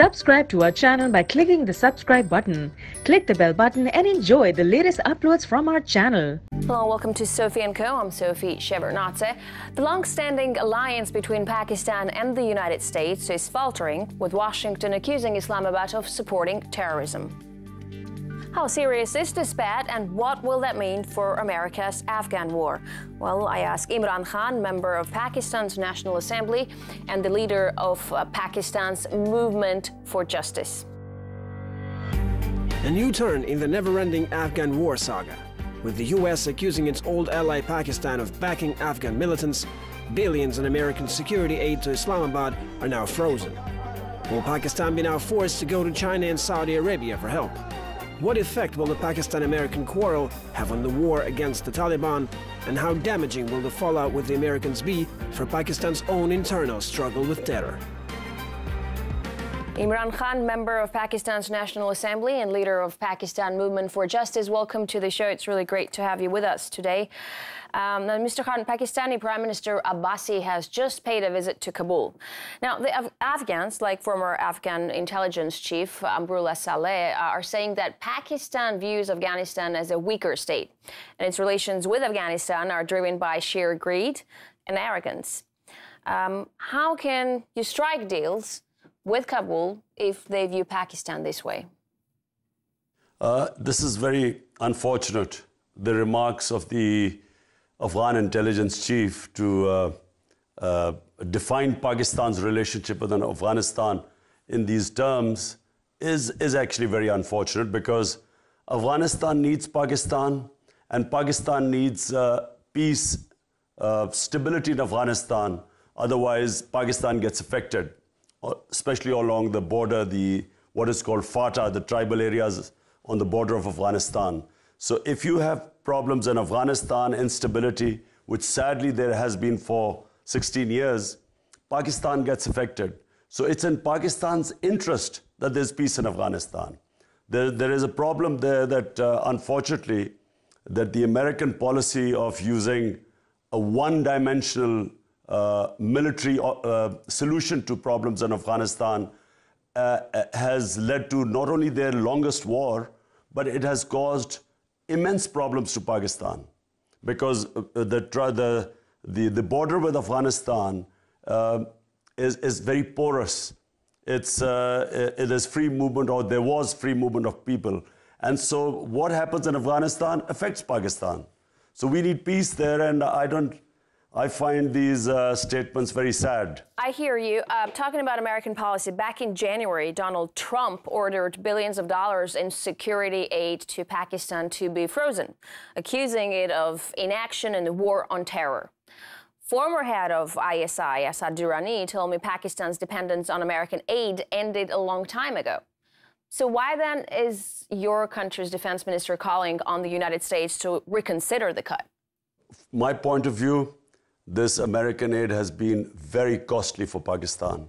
Subscribe to our channel by clicking the subscribe button. Click the bell button and enjoy the latest uploads from our channel. Hello, welcome to Sophie & Co. I'm Sophie Shevardnadze. The long-standing alliance between Pakistan and the United States is faltering, with Washington accusing Islamabad of supporting terrorism. How serious is this bet, and what will that mean for America's Afghan war? Well, I asked Imran Khan, member of Pakistan's National Assembly and the leader of Pakistan's Movement for Justice. A new turn in the never-ending Afghan war saga. With the U.S. accusing its old ally Pakistan of backing Afghan militants, billions in American security aid to Islamabad are now frozen. Will Pakistan be now forced to go to China and Saudi Arabia for help? What effect will the Pakistan-American quarrel have on the war against the Taliban, and how damaging will the fallout with the Americans be for Pakistan's own internal struggle with terror? Imran Khan, member of Pakistan's National Assembly and leader of Pakistan Movement for Justice, welcome to the show. It's really great to have you with us today. Now, Mr. Khan, Pakistani Prime Minister Abbasi has just paid a visit to Kabul. Now, the Afghans, like former Afghan intelligence chief Amrullah Saleh, are saying that Pakistan views Afghanistan as a weaker state, and its relations with Afghanistan are driven by sheer greed and arrogance. How can you strike deals with Kabul if they view Pakistan this way? This is very unfortunate, the remarks of the Afghan intelligence chief to define Pakistan's relationship with Afghanistan in these terms is actually very unfortunate, because Afghanistan needs Pakistan and Pakistan needs peace, stability in Afghanistan. Otherwise, Pakistan gets affected, especially along the border, what is called FATA, the tribal areas on the border of Afghanistan. So if you have problems in Afghanistan, instability, which sadly there has been for 16 years, Pakistan gets affected. So it's in Pakistan's interest that there's peace in Afghanistan. There is a problem there that, unfortunately, that the American policy of using a one-dimensional military solution to problems in Afghanistan has led to not only their longest war, but it has caused immense problems to Pakistan, because the border with Afghanistan is very porous. It is free movement, or there was free movement of people. And so what happens in Afghanistan affects Pakistan. So we need peace there, and I find these statements very sad. I hear you. Talking about American policy, back in January, Donald Trump ordered billions of dollars in security aid to Pakistan to be frozen, accusing it of inaction in the war on terror. Former head of ISI, Asad Durrani, told me Pakistan's dependence on American aid ended a long time ago. So why then is your country's defense minister calling on the United States to reconsider the cut? My point of view, this American aid has been very costly for Pakistan.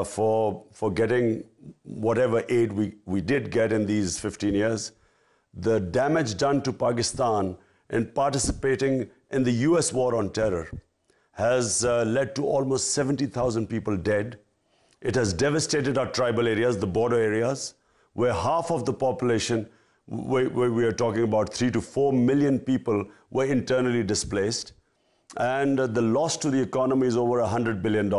For getting whatever aid we did get in these 15 years, the damage done to Pakistan in participating in the US war on terror has led to almost 70,000 people dead. It has devastated our tribal areas, the border areas, where half of the population, where we are talking about 3 to 4 million people, were internally displaced. And the loss to the economy is over $100 billion.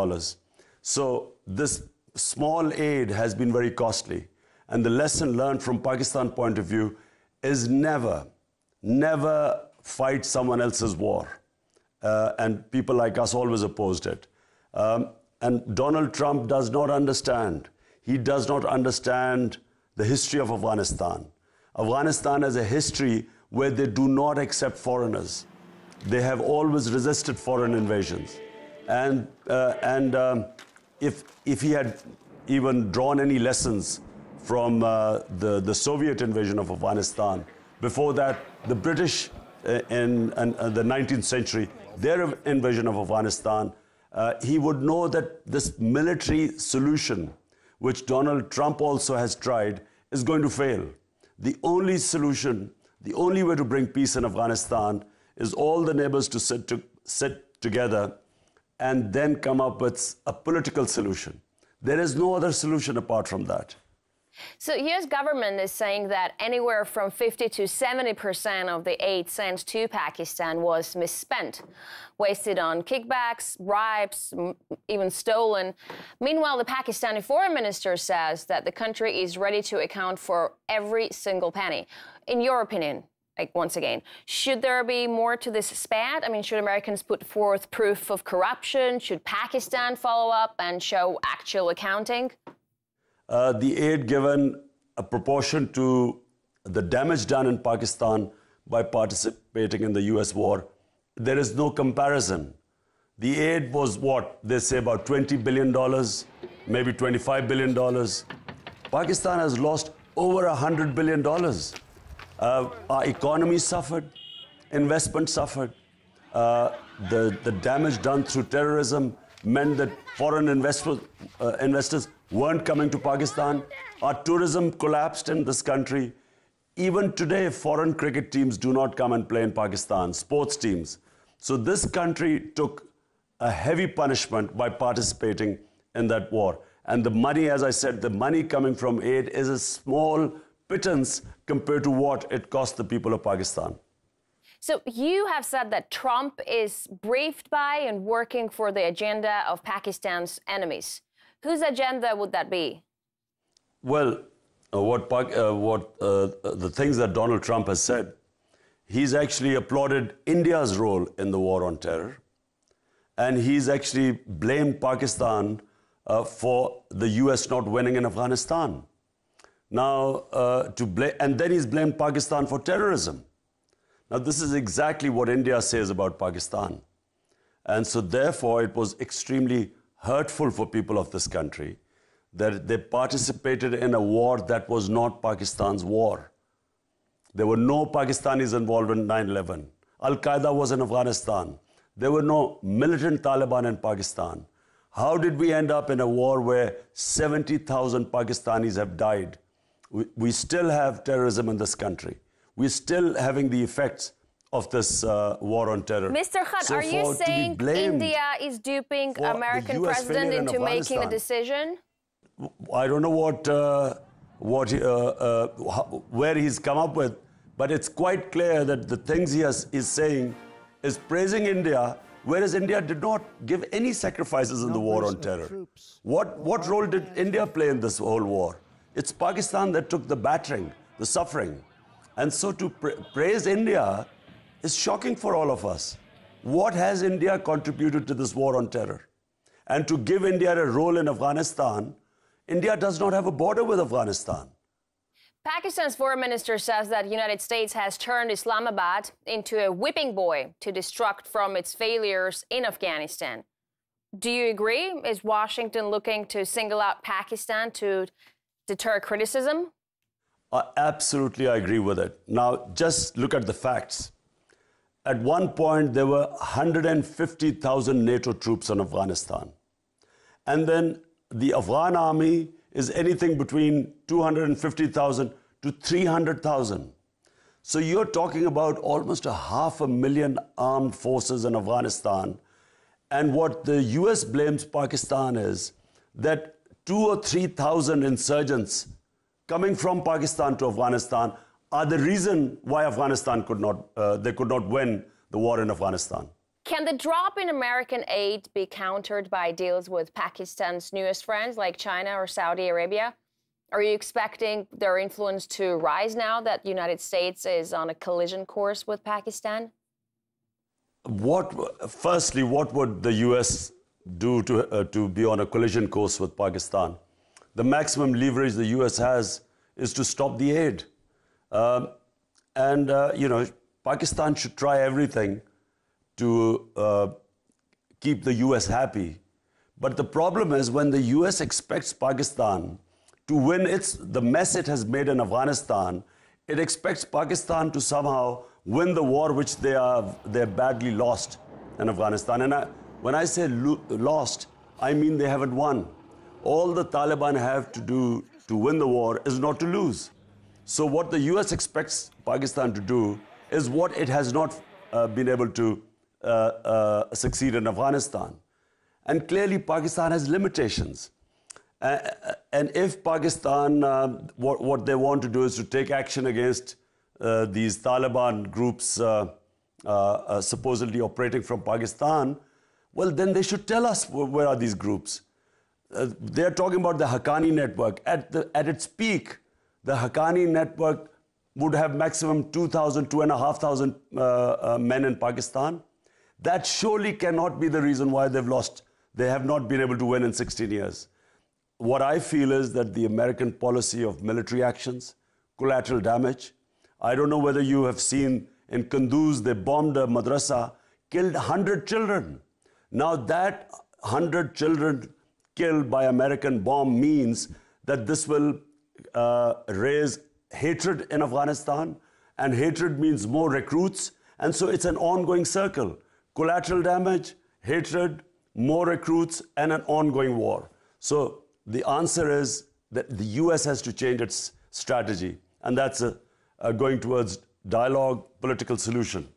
So this small aid has been very costly. And the lesson learned from Pakistan point of view is never fight someone else's war. And people like us always opposed it. And Donald Trump does not understand. He does not understand the history of Afghanistan. Afghanistan has a history where they do not accept foreigners. They have always resisted foreign invasions. And if he had even drawn any lessons from the Soviet invasion of Afghanistan, before that, the British in the 19th century, their invasion of Afghanistan, he would know that this military solution, which Donald Trump also has tried, is going to fail. The only solution, the only way to bring peace in Afghanistan is all the neighbors to sit together and then come up with a political solution. There is no other solution apart from that. So U.S. government is saying that anywhere from 50 to 70% of the aid sent to Pakistan was misspent, wasted on kickbacks, bribes, even stolen. Meanwhile, the Pakistani foreign minister says that the country is ready to account for every single penny. In your opinion, like once again, should there be more to this spat? I mean, should Americans put forth proof of corruption? Should Pakistan follow up and show actual accounting? The aid given a proportion to the damage done in Pakistan by participating in the US war, there is no comparison. The aid was what? They say about $20 billion, maybe $25 billion. Pakistan has lost over $100 billion. Our economy suffered, investment suffered. The damage done through terrorism meant that foreign investors weren't coming to Pakistan. Our tourism collapsed in this country. Even today, foreign cricket teams do not come and play in Pakistan, sports teams. So this country took a heavy punishment by participating in that war. And the money, as I said, the money coming from aid is a small pittance compared to what it cost the people of Pakistan. So you have said that Trump is briefed by and working for the agenda of Pakistan's enemies. Whose agenda would that be? Well, the things that Donald Trump has said, he's actually applauded India's role in the war on terror. And he's actually blamed Pakistan for the US not winning in Afghanistan. Now, and then he's blamed Pakistan for terrorism. Now, this is exactly what India says about Pakistan. And so, therefore, it was extremely hurtful for people of this country that they participated in a war that was not Pakistan's war. There were no Pakistanis involved in 9/11. Al-Qaeda was in Afghanistan. There were no militant Taliban in Pakistan. How did we end up in a war where 70,000 Pakistanis have died? We still have terrorism in this country. We're still having the effects of this war on terror. Mr. Khan, are you saying India is duping American president into making a decision? I don't know where he's come up with, but it's quite clear that the things he is saying is praising India, whereas India did not give any sacrifices in the war on terror. What role did India play in this whole war? It's Pakistan that took the battering, the suffering. And so to praise India is shocking for all of us. What has India contributed to this war on terror? And to give India a role in Afghanistan, India does not have a border with Afghanistan. Pakistan's foreign minister says that the United States has turned Islamabad into a whipping boy to distract from its failures in Afghanistan. Do you agree? Is Washington looking to single out Pakistan to deter criticism? Absolutely, I agree with it. Now, just look at the facts. At one point, there were 150,000 NATO troops in Afghanistan. And then the Afghan army is anything between 250,000 to 300,000. So you're talking about almost 500,000 armed forces in Afghanistan. And what the US blames Pakistan is that 2,000 or 3,000 insurgents coming from Pakistan to Afghanistan are the reason why Afghanistan could not win the war in Afghanistan. Can the drop in American aid be countered by deals with Pakistan's newest friends like China or Saudi Arabia? Are you expecting their influence to rise now that the United States is on a collision course with Pakistan? Firstly, what would the US do to be on a collision course with Pakistan? The maximum leverage the US has is to stop the aid. Pakistan should try everything to keep the US happy. But the problem is when the US expects Pakistan to win the mess it has made in Afghanistan, it expects Pakistan to somehow win the war which they badly lost in Afghanistan. And when I say lost, I mean they haven't won. All the Taliban have to do to win the war is not to lose. So what the US expects Pakistan to do is what it has not been able to succeed in Afghanistan. And clearly Pakistan has limitations. And if Pakistan, what they want to do is to take action against these Taliban groups supposedly operating from Pakistan, well, then they should tell us where are these groups. They're talking about the Haqqani network. At its peak, the Haqqani network would have maximum 2,000, 2,500 men in Pakistan. That surely cannot be the reason why they have not been able to win in 16 years. What I feel is that the American policy of military actions, collateral damage. I don't know whether you have seen in Kunduz, they bombed a madrasa, killed 100 children. Now that 100 children killed by American bomb means that this will raise hatred in Afghanistan, and hatred means more recruits, and so it's an ongoing circle. Collateral damage, hatred, more recruits, and an ongoing war. So the answer is that the US has to change its strategy, and that's going towards dialogue, political solution.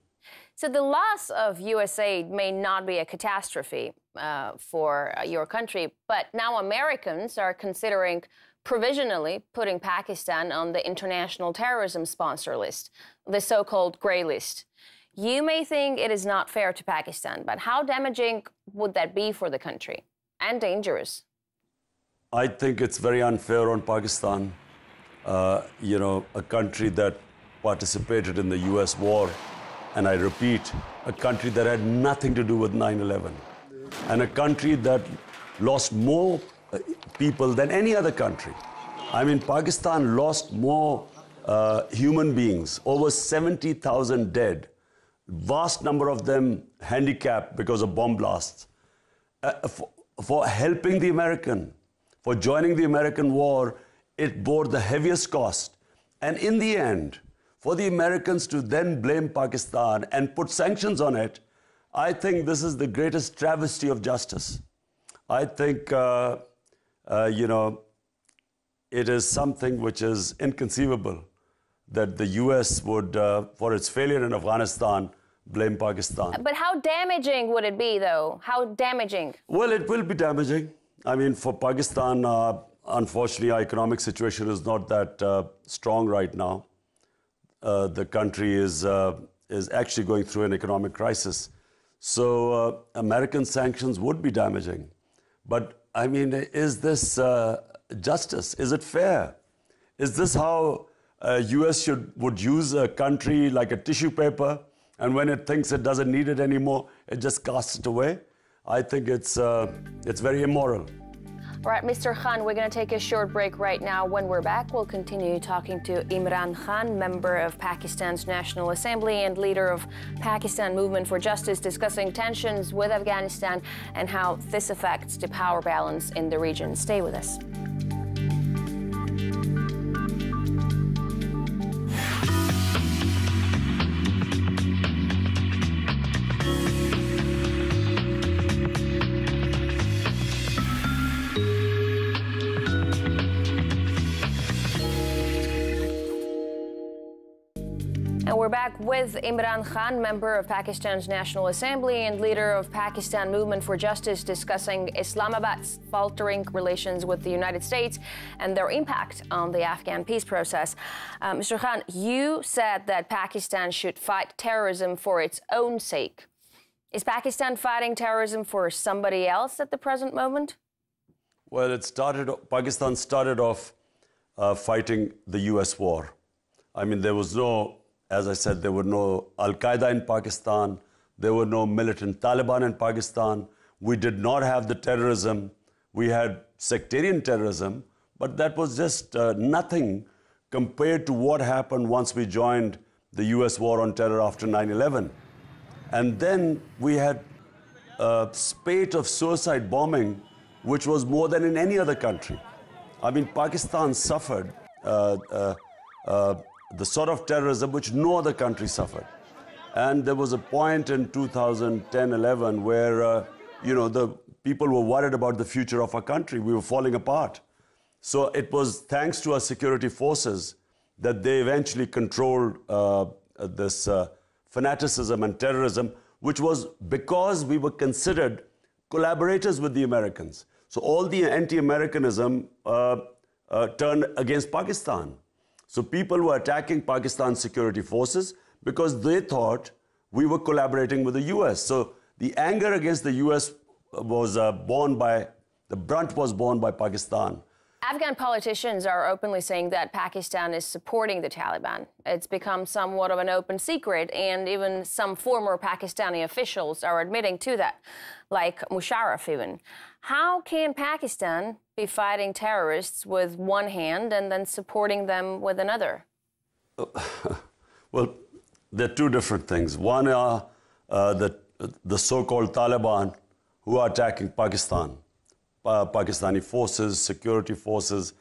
So the loss of US aid may not be a catastrophe for your country, but now Americans are considering provisionally putting Pakistan on the international terrorism sponsor list, the so-called grey list. You may think it is not fair to Pakistan, but how damaging would that be for the country and dangerous? I think it's very unfair on Pakistan, a country that participated in the US war, and I repeat, a country that had nothing to do with 9/11, and a country that lost more people than any other country. I mean, Pakistan lost more human beings, over 70,000 dead, vast number of them handicapped because of bomb blasts. For helping the American, for joining the American war, it bore the heaviest cost. And in the end, for the Americans to then blame Pakistan and put sanctions on it, I think this is the greatest travesty of justice. I think, it is something which is inconceivable that the US would, for its failure in Afghanistan, blame Pakistan. But how damaging would it be, though? How damaging? Well, it will be damaging. I mean, for Pakistan, unfortunately, our economic situation is not that strong right now. The country is actually going through an economic crisis. So American sanctions would be damaging. But, I mean, is this justice? Is it fair? Is this how US would use a country like a tissue paper, and when it thinks it doesn't need it anymore, it just casts it away? I think it's very immoral. All right, Mr. Khan, we're going to take a short break right now. When we're back, we'll continue talking to Imran Khan, member of Pakistan's National Assembly and leader of Pakistan Movement for Justice, discussing tensions with Afghanistan and how this affects the power balance in the region. Stay with us. And we're back with Imran Khan, member of Pakistan's National Assembly and leader of Pakistan Movement for Justice, discussing Islamabad's faltering relations with the United States and their impact on the Afghan peace process. Mr. Khan, you said that Pakistan should fight terrorism for its own sake. Is Pakistan fighting terrorism for somebody else at the present moment? Well, Pakistan started off fighting the US war. I mean, there was no, as I said, there were no Al-Qaeda in Pakistan. There were no militant Taliban in Pakistan. We did not have the terrorism. We had sectarian terrorism, but that was just nothing compared to what happened once we joined the US war on terror after 9/11. And then we had a spate of suicide bombing, which was more than in any other country. I mean, Pakistan suffered the sort of terrorism which no other country suffered. And there was a point in 2010-11 where, the people were worried about the future of our country. We were falling apart. So it was thanks to our security forces that they eventually controlled this fanaticism and terrorism, which was because we were considered collaborators with the Americans. So all the anti-Americanism turned against Pakistan. So people were attacking Pakistan's security forces because they thought we were collaborating with the US. So the anger against the US was the brunt was borne by Pakistan. Afghan politicians are openly saying that Pakistan is supporting the Taliban. It's become somewhat of an open secret, and even some former Pakistani officials are admitting to that, like Musharraf even. How can Pakistan be fighting terrorists with one hand and then supporting them with another? Well, there are two different things. One are the so-called Taliban who are attacking Pakistan. Pakistani forces, security forces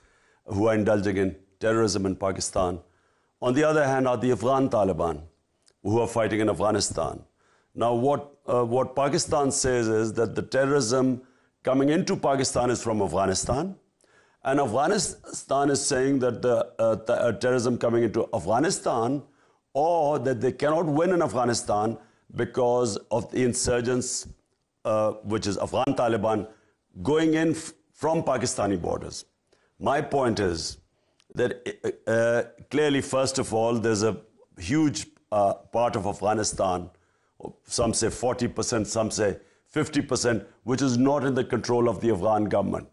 who are indulging in terrorism in Pakistan. On the other hand are the Afghan Taliban who are fighting in Afghanistan. Now what Pakistan says is that the terrorism coming into Pakistan is from Afghanistan, and Afghanistan is saying that the terrorism coming into Afghanistan, or that they cannot win in Afghanistan because of the insurgents, which is Afghan Taliban, going in from Pakistani borders. My point is that clearly, first of all, there's a huge part of Afghanistan, some say 40%, some say 50%, which is not in the control of the Afghan government.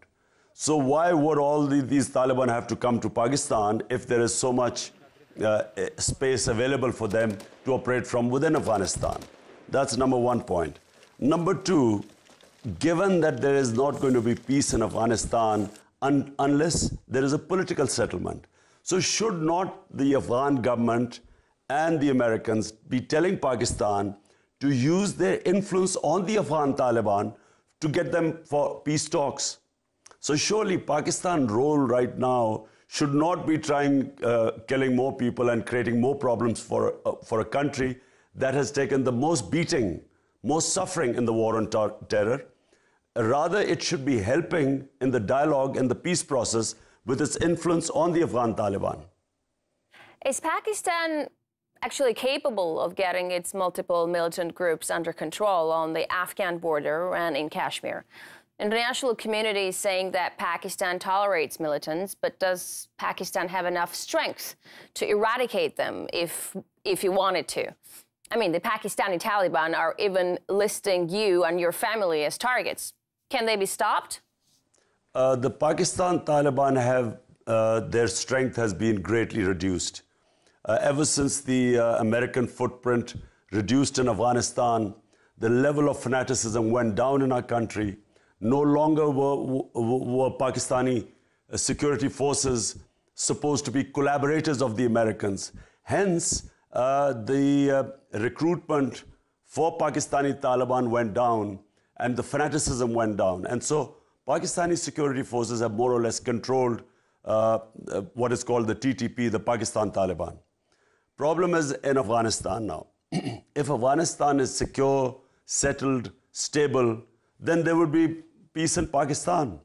So why would all these Taliban have to come to Pakistan if there is so much space available for them to operate from within Afghanistan? That's number one point. Number two, given that there is not going to be peace in Afghanistan unless there is a political settlement. So should not the Afghan government and the Americans be telling Pakistan to use their influence on the Afghan Taliban to get them for peace talks? So surely Pakistan's role right now should not be killing more people and creating more problems for a country that has taken the most beating, most suffering in the war on terror. Rather, it should be helping in the dialogue and the peace process with its influence on the Afghan Taliban. Is Pakistan actually capable of getting its multiple militant groups under control on the Afghan border and in Kashmir? International community is saying that Pakistan tolerates militants, but does Pakistan have enough strength to eradicate them if you wanted to? I mean, the Pakistani Taliban are even listing you and your family as targets. Can they be stopped? The Pakistan Taliban their strength has been greatly reduced. Ever since the American footprint reduced in Afghanistan, the level of fanaticism went down in our country. No longer were Pakistani security forces supposed to be collaborators of the Americans. Hence, the recruitment for Pakistani Taliban went down, and the fanaticism went down. And so Pakistani security forces have more or less controlled what is called the TTP, the Pakistan Taliban. Problem is in Afghanistan now. If Afghanistan is secure, settled, stable, then there would be peace in Pakistan.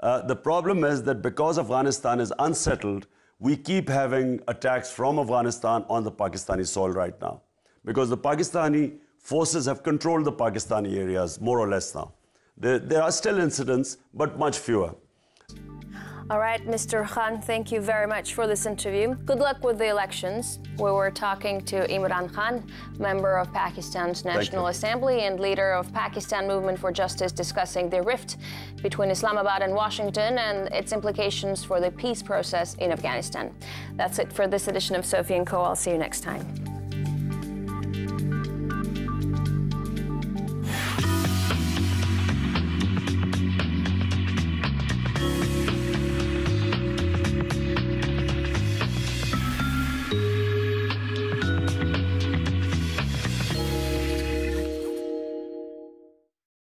The problem is that because Afghanistan is unsettled, we keep having attacks from Afghanistan on the Pakistani soil right now, because the Pakistani forces have controlled the Pakistani areas more or less now. There are still incidents, but much fewer. All right, Mr. Khan, thank you very much for this interview. Good luck with the elections. We were talking to Imran Khan, member of Pakistan's National Assembly and leader of Pakistan Movement for Justice, discussing the rift between Islamabad and Washington and its implications for the peace process in Afghanistan. That's it for this edition of Sophie & Co. I'll see you next time.